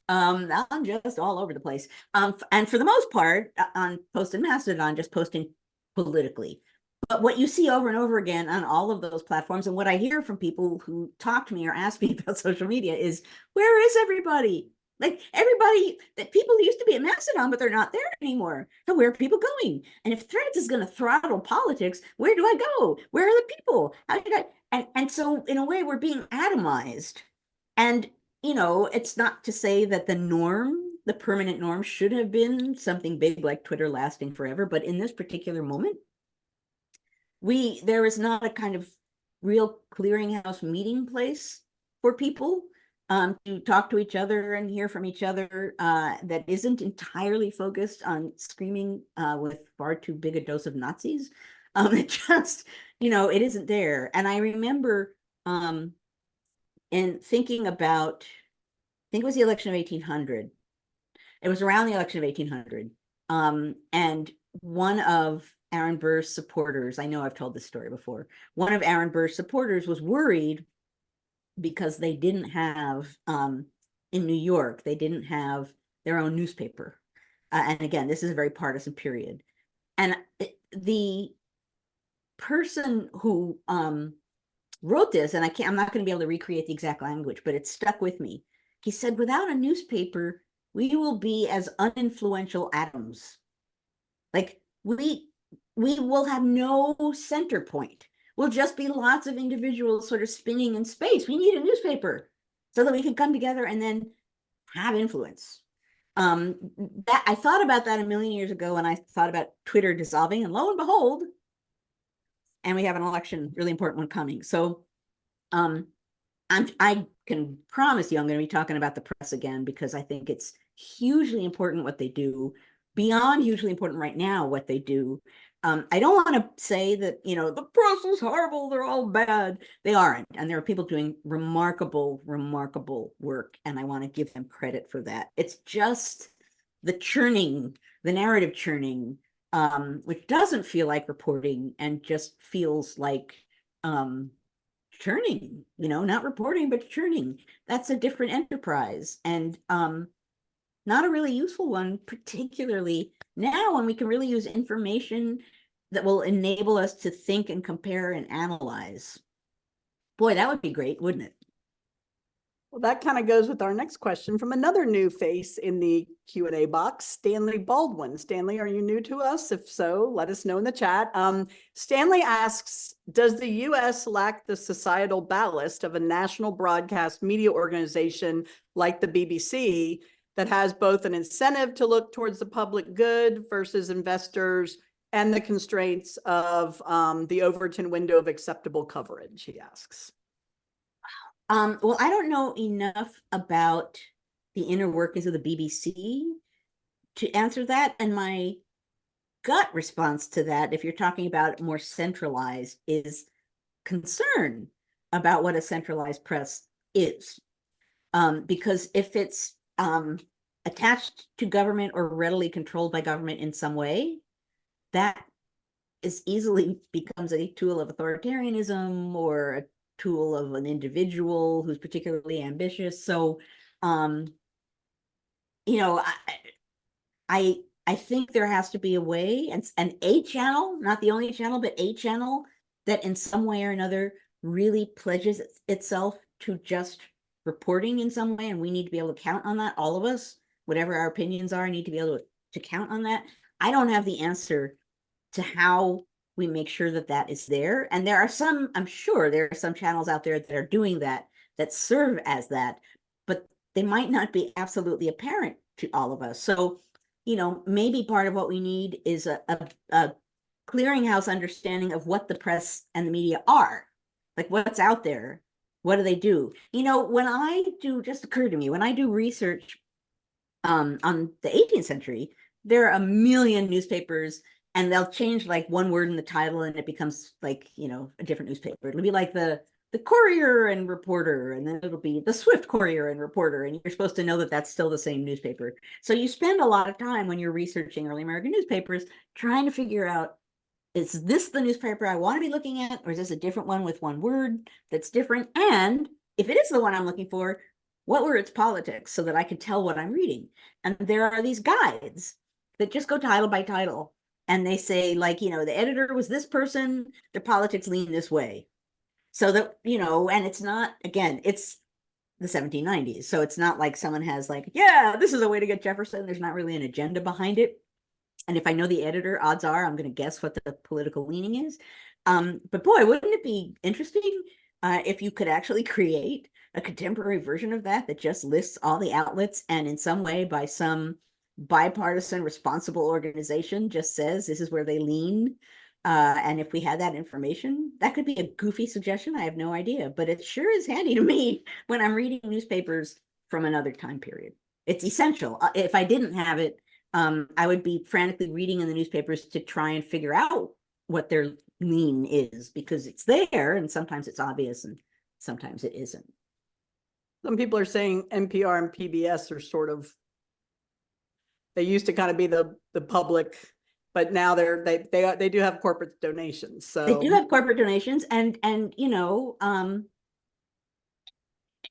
I'm just all over the place. And for the most part, on Post and Mastodon, just posting politically. But what you see over and over again on all of those platforms, and what I hear from people who talk to me or ask me about social media is, where is everybody? Like everybody, that people used to be at Mastodon, but they're not there anymore. So where are people going? And if Threads is going to throttle politics, where do I go? Where are the people? How did I? And so in a way, we're being atomized. And it's not to say that the permanent norm should have been something big like Twitter lasting forever, but in this particular moment, there is not a kind of real clearinghouse meeting place for people to talk to each other and hear from each other that isn't entirely focused on screaming with far too big a dose of Nazis. It just, it isn't there. And I remember in thinking about, I think it was the election of 1800. It was around the election of 1800. And one of Aaron Burr's supporters, I know I've told this story before, one of Aaron Burr's supporters was worried because they didn't have, in New York, they didn't have their own newspaper. And again, this is a very partisan period. And the person who wrote this, and I'm not going to be able to recreate the exact language, but it stuck with me. He said, without a newspaper, we will be as uninfluential atoms. Like we will have no center point. We'll just be lots of individuals sort of spinning in space. We need a newspaper so that we can come together and then have influence. That I thought about that a million years ago when I thought about Twitter dissolving, and lo and behold, and we have an election, really important one coming. So I can promise you I'm going to be talking about the press again, because I think it's hugely important what they do, beyond hugely important right now what they do. I don't want to say that, the press is horrible, they're all bad. They aren't. And there are people doing remarkable, remarkable work, and I want to give them credit for that. It's just the churning, the narrative churning, which doesn't feel like reporting and just feels like churning, not reporting, but churning. That's a different enterprise, and not a really useful one, particularly now when we can really use information that will enable us to think and compare and analyze. Boy, that would be great, wouldn't it? Well, that kind of goes with our next question from another new face in the Q&A box, Stanley Baldwin. Stanley, are you new to us? If so, let us know in the chat. Stanley asks, does the US lack the societal ballast of a national broadcast media organization like the BBC that has both an incentive to look towards the public good versus investors and the constraints of the Overton window of acceptable coverage, he asks. Well, I don't know enough about the inner workings of the BBC to answer that. And my gut response to that, if you're talking about more centralized, is concern about what a centralized press is. Because if it's attached to government or readily controlled by government in some way, that is easily becomes a tool of authoritarianism or a tool of an individual who's particularly ambitious. So, you know, I think there has to be a way, and a channel, not the only channel, but a channel that in some way or another really pledges itself to just reporting in some way, and we need to be able to count on that. All of us, whatever our opinions are, need to be able to count on that. I don't have the answer to how we make sure that that is there. And there are some, I'm sure there are some channels out there that are doing that, that serve as that, but they might not be absolutely apparent to all of us. So, you know, maybe part of what we need is a clearinghouse understanding of what the press and the media are, like what's out there. What do they do? You know, when I do, just occurred to me, when I do research on the 18th century, there are a million newspapers and they'll change like one word in the title and it becomes like, you know, a different newspaper. It'll be like the Courier and Reporter, and then it'll be the Swift Courier and Reporter, and you're supposed to know that that's still the same newspaper. So you spend a lot of time when you're researching early American newspapers trying to figure out, is this the newspaper I want to be looking at, or is this a different one with one word that's different? And if it is the one I'm looking for, what were its politics so that I could tell what I'm reading? And there are these guides that just go title by title. And they say, like, you know, the editor was this person, their politics lean this way. So that, you know, and it's not, again, it's the 1790s. So it's not like someone has like, yeah, this is a way to get Jefferson. There's not really an agenda behind it. And if I know the editor, odds are I'm going to guess what the political leaning is. But boy, wouldn't it be interesting if you could actually create a contemporary version of that that just lists all the outlets and in some way by some bipartisan responsible organization just says this is where they lean. And if we had that information, that could be a goofy suggestion. I have no idea, but it sure is handy to me when I'm reading newspapers from another time period. It's essential. If I didn't have it, I would be frantically reading in the newspapers to try and figure out what their lean is, because it's there and sometimes it's obvious and sometimes it isn't. Some people are saying NPR and PBS are sort of, they used to kind of be the public, but now they do have corporate donations. So they do have corporate donations, and you know,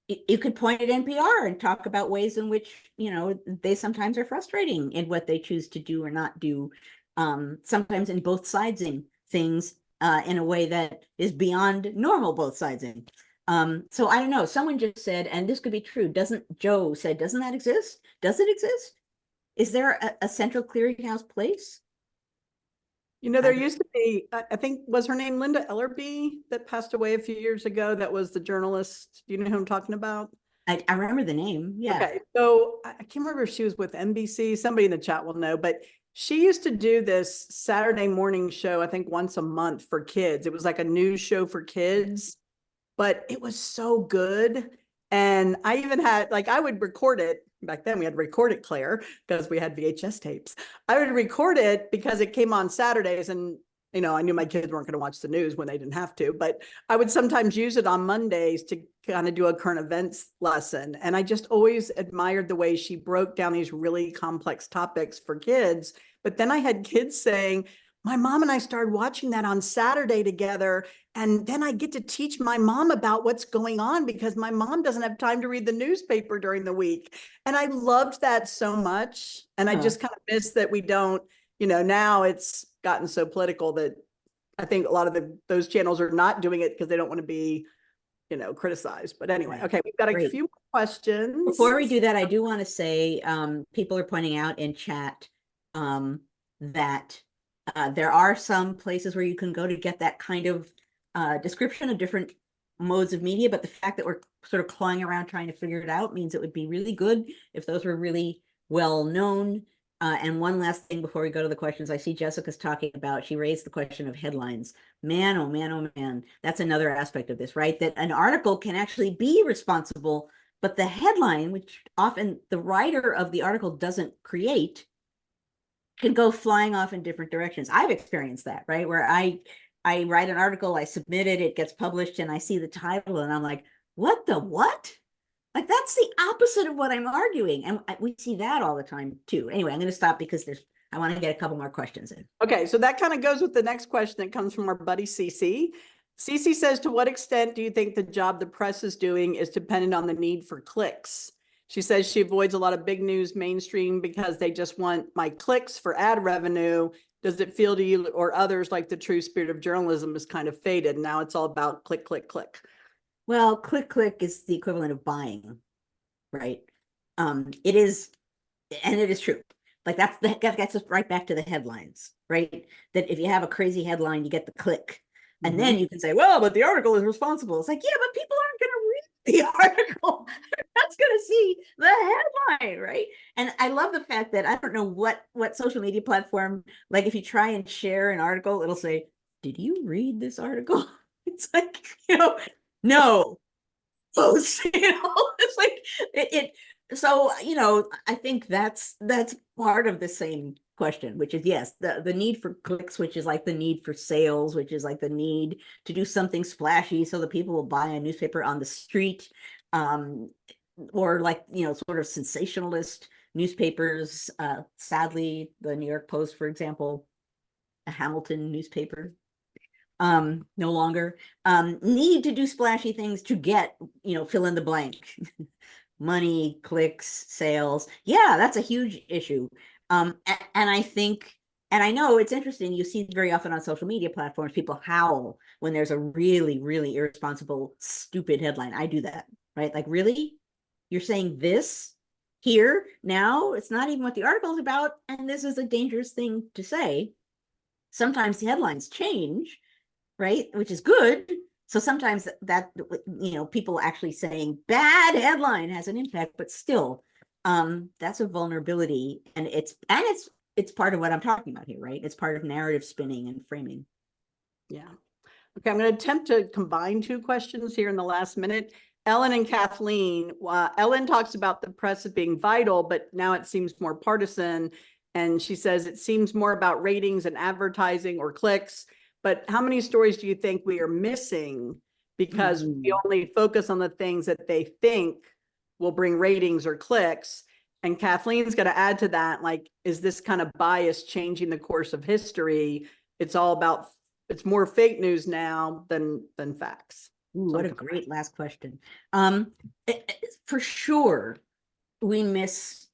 you could point at NPR and talk about ways in which, you know, they sometimes are frustrating in what they choose to do or not do. Sometimes in both sidesing things in a way that is beyond normal both sidesing. So I don't know. Someone just said, and this could be true. Joe said, doesn't that exist? Does it exist? Is there a central clearinghouse place? you know, there used to be, I think, was her name Linda Ellerby that passed away a few years ago? That was the journalist. Do you know who I'm talking about? I remember the name. Yeah. Okay. So I can't remember if she was with NBC. Somebody in the chat will know, but she used to do this Saturday morning show, I think once a month for kids. It was like a news show for kids, but it was so good. And I even had, like, I would record it. Back then we had to record it, Claire, because we had VHS tapes. I would record it because it came on Saturdays, and you know, I knew my kids weren't going to watch the news when they didn't have to, but I would sometimes use it on Mondays to kind of do a current events lesson. And I just always admired the way she broke down these really complex topics for kids. But then I had kids saying, my mom and I started watching that on Saturday together. And then I get to teach my mom about what's going on because my mom doesn't have time to read the newspaper during the week. And I loved that so much. And I just kind of miss that we don't, you know, now it's gotten so political that I think a lot of those channels are not doing it because they don't want to be criticize. But anyway, Right. okay, we've got a Great. few more questions. Before we do that, I do want to say, people are pointing out in chat that there are some places where you can go to get that kind of description of different modes of media, but the fact that we're sort of clawing around trying to figure it out means it would be really good if those were really well known. And one last thing before we go to the questions, I see Jessica's talking about, she raised the question of headlines. Man, oh man, oh man, that's another aspect of this, right? That an article can actually be responsible, but the headline, which often the writer of the article doesn't create, can go flying off in different directions. I've experienced that, right? Where I write an article, I submit it, it gets published, and I see the title, and I'm like, what the what? Like, that's the opposite of what I'm arguing. And we see that all the time too. Anyway, I'm going to stop because I want to get a couple more questions in. Okay, so that kind of goes with the next question that comes from our buddy Cece. Cece says, to what extent do you think the job the press is doing is dependent on the need for clicks? She says she avoids a lot of big news mainstream because they just want my clicks for ad revenue. Does it feel to you or others like the true spirit of journalism is kind of faded? Now it's all about click, click, click. Well, click, click is the equivalent of buying, right? It is, and it is true. Like that gets us right back to the headlines, right? That if you have a crazy headline, you get the click. And then you can say, well, but the article is responsible. It's like, yeah, but people aren't going to read the article. They're not going to see the headline, right? And I love the fact that I don't know what social media platform, like if you try and share an article, it'll say, did you read this article? It's like, no. It's like so I think that's part of the same question, which is, yes, the need for clicks, which is like the need for sales, which is like the need to do something splashy so that people will buy a newspaper on the street, or like sort of sensationalist newspapers. Sadly, the New York Post, for example, a Hamilton newspaper, no longer, need to do splashy things to get fill in the blank. Money, clicks, sales. Yeah, that's a huge issue. And I think, and I know it's interesting, you see very often on social media platforms, people howl when there's a really, really irresponsible, stupid headline. I do that, right? Like, really? You're saying this here now? It's not even what the article is about, and this is a dangerous thing to say. Sometimes the headlines change, right? Which is good. So sometimes that people actually saying bad headline has an impact, but still, that's a vulnerability, and it's part of what I'm talking about here, right? It's part of narrative spinning and framing. Yeah. Okay, I'm going to attempt to combine two questions here in the last minute. Ellen and Kathleen. Ellen talks about the press as being vital, but now it seems more partisan. And she says it seems more about ratings and advertising or clicks. But how many stories do you think we are missing because we only focus on the things that they think will bring ratings or clicks? And Kathleen's going to add to that, like, is this kind of bias changing the course of history? It's more fake news now than facts. Ooh, what a great last question. For sure, we miss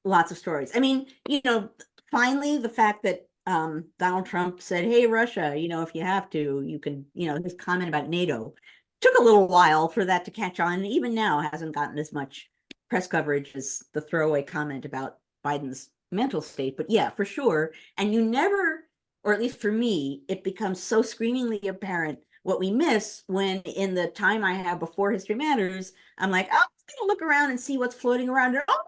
lots of stories. I mean, finally, the fact that Donald Trump said, hey, Russia, if you have to, you can, his comment about NATO took a little while for that to catch on. And even now hasn't gotten as much press coverage as the throwaway comment about Biden's mental state. But yeah, for sure. And you never, or at least for me, it becomes so screamingly apparent what we miss when in the time I have before History Matters, I'm like, oh, I'm going to look around and see what's floating around. And, oh,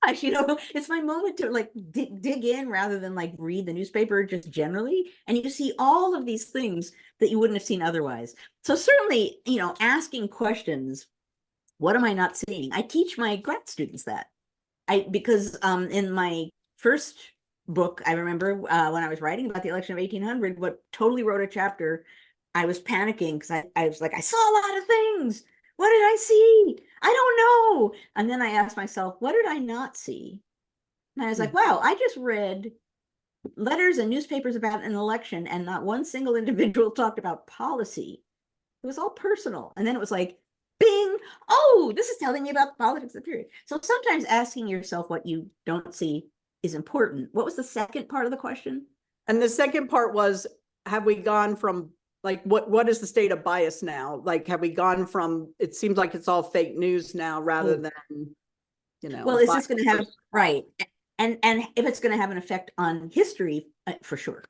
gosh, it's my moment to like dig in rather than like read the newspaper just generally. And you see all of these things that you wouldn't have seen otherwise. So certainly, asking questions, what am I not seeing? I teach my grad students that. Because in my first book, I remember when I was writing about the election of 1800, what totally wrote a chapter, I was panicking because I was like, I saw a lot of things. What did I see? I don't know. And then I asked myself, what did I not see? And I was like, wow, I just read letters and newspapers about an election, and not one single individual talked about policy. It was all personal. And then it was like, bing, oh, this is telling me about the politics of the period. So sometimes asking yourself what you don't see is important. What was the second part of the question? And the second part was, have we gone from Like what is the state of bias now? Like, have we gone from, it seems like it's all fake news now rather than, Well, is bias this going to have, right? And if it's going to have an effect on history, for sure,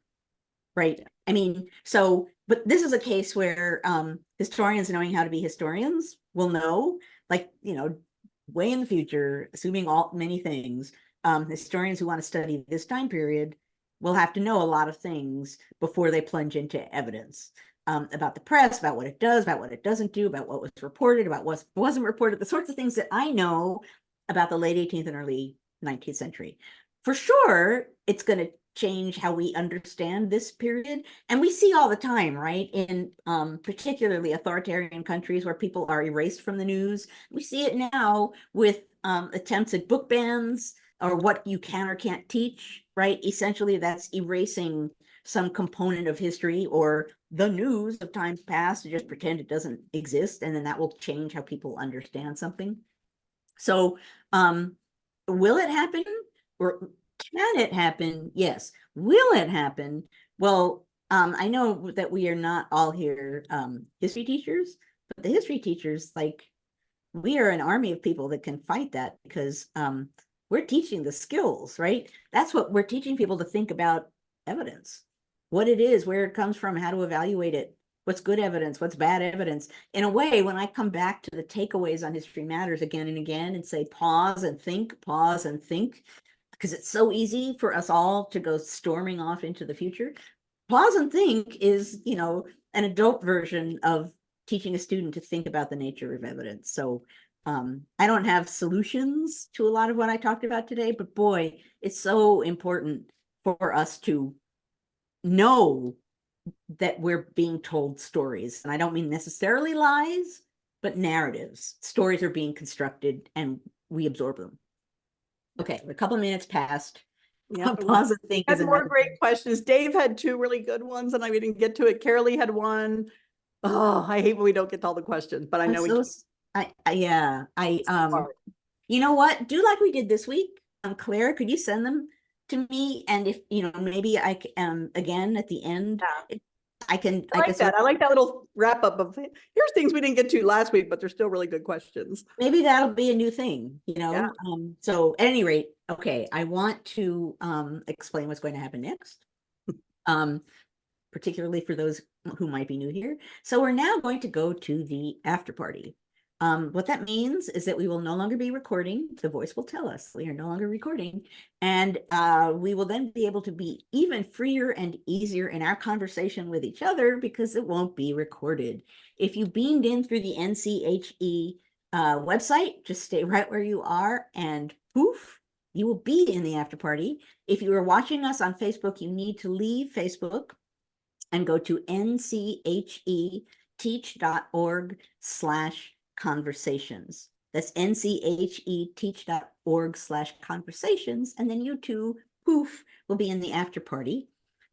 right? I mean, so, but this is a case where historians knowing how to be historians will know, like, way in the future, assuming many things, historians who want to study this time period will have to know a lot of things before they plunge into evidence. About the press, about what it does, about what it doesn't do, about what was reported, about what wasn't reported, the sorts of things that I know about the late 18th and early 19th century. For sure, it's going to change how we understand this period. And we see all the time, right? In particularly authoritarian countries where people are erased from the news. We see it now with attempts at book bans or what you can or can't teach, right? Essentially, that's erasing some component of history or the news of times past to just pretend it doesn't exist. And then that will change how people understand something. So will it happen? Or can it happen? Yes. Will it happen? Well, I know that we are not all here history teachers, but the history teachers, like, we are an army of people that can fight that because we're teaching the skills, right? That's what we're teaching people to think about evidence, what it is, where it comes from, how to evaluate it, what's good evidence, what's bad evidence. In a way, when I come back to the takeaways on History Matters again and again and say, pause and think, because it's so easy for us all to go storming off into the future. Pause and think is, an adult version of teaching a student to think about the nature of evidence. So I don't have solutions to a lot of what I talked about today, but boy, it's so important for us to know that we're being told stories. And I don't mean necessarily lies, but narratives. Stories are being constructed and we absorb them. Okay, a couple of minutes passed. Yeah, Pause and think is had more another great thing. questions. Dave had two really good ones and we didn't get to it. Carolee had one. Oh, I hate when we don't get to all the questions, but I I'm know we so, can. yeah, you know what? Do like we did this week. Claire, could you send them to me? And if, maybe I can, again, at the end, I can I like that. sort I like that little wrap up of here's things we didn't get to last week, but they're still really good questions. maybe that'll be a new thing, Yeah. So at any rate, okay, I want to explain what's going to happen next. Particularly for those who might be new here. So we're now going to go to the after party. What that means is that we will no longer be recording. The voice will tell us we are no longer recording. And we will then be able to be even freer and easier in our conversation with each other because it won't be recorded. If you beamed in through the NCHE website, just stay right where you are and poof, you will be in the after party. If you are watching us on Facebook, you need to leave Facebook and go to ncheteach.org/conversations. That's ncheteach.org/conversations. And then you two, poof, will be in the after party.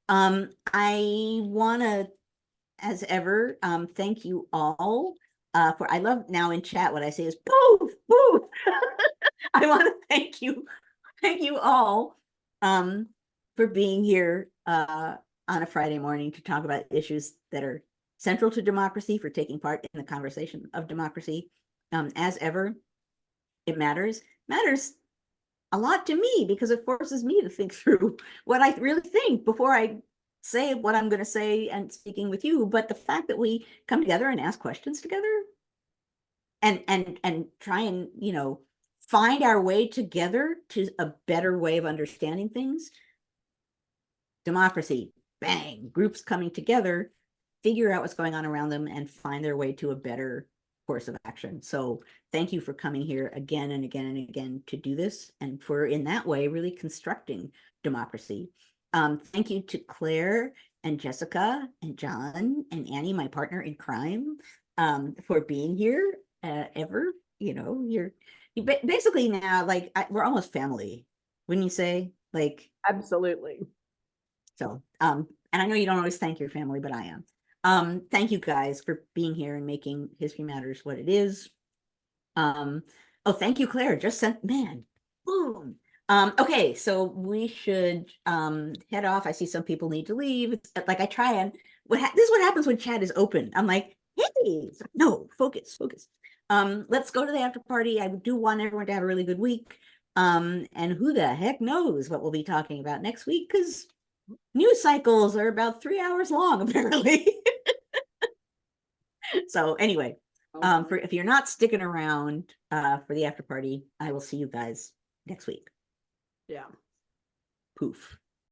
I want to, as ever, thank you all for, I love now in chat, what I say is poof, poof. I want to thank you all for being here on a Friday morning to talk about issues that are central to democracy, for taking part in the conversation of democracy. As ever, it matters a lot to me because it forces me to think through what I really think before I say what I'm going to say and speaking with you. But the fact that we come together and ask questions together and try and, find our way together to a better way of understanding things. Democracy, bang, groups coming together, figure out what's going on around them and find their way to a better course of action. So thank you for coming here again and again and again to do this, and for, in that way, really constructing democracy. Thank you to Claire and Jessica and John and Annie, my partner in crime, for being here ever. You're basically now, like, we're almost family, wouldn't you say? Like, Absolutely. so, and I know you don't always thank your family, but I am. Thank you guys for being here and making History Matters what it is. Oh, thank you, Claire. Just sent, man, boom. Okay, so we should head off. I see some people need to leave. It's like I try and this is what happens when chat is open. I'm like, hey, it's like, no, focus, focus. Let's go to the after party. I do want everyone to have a really good week. And who the heck knows what we'll be talking about next week, because news cycles are about 3 hours long, apparently. So anyway, for if you're not sticking around for the after party, I will see you guys next week. Yeah. Poof.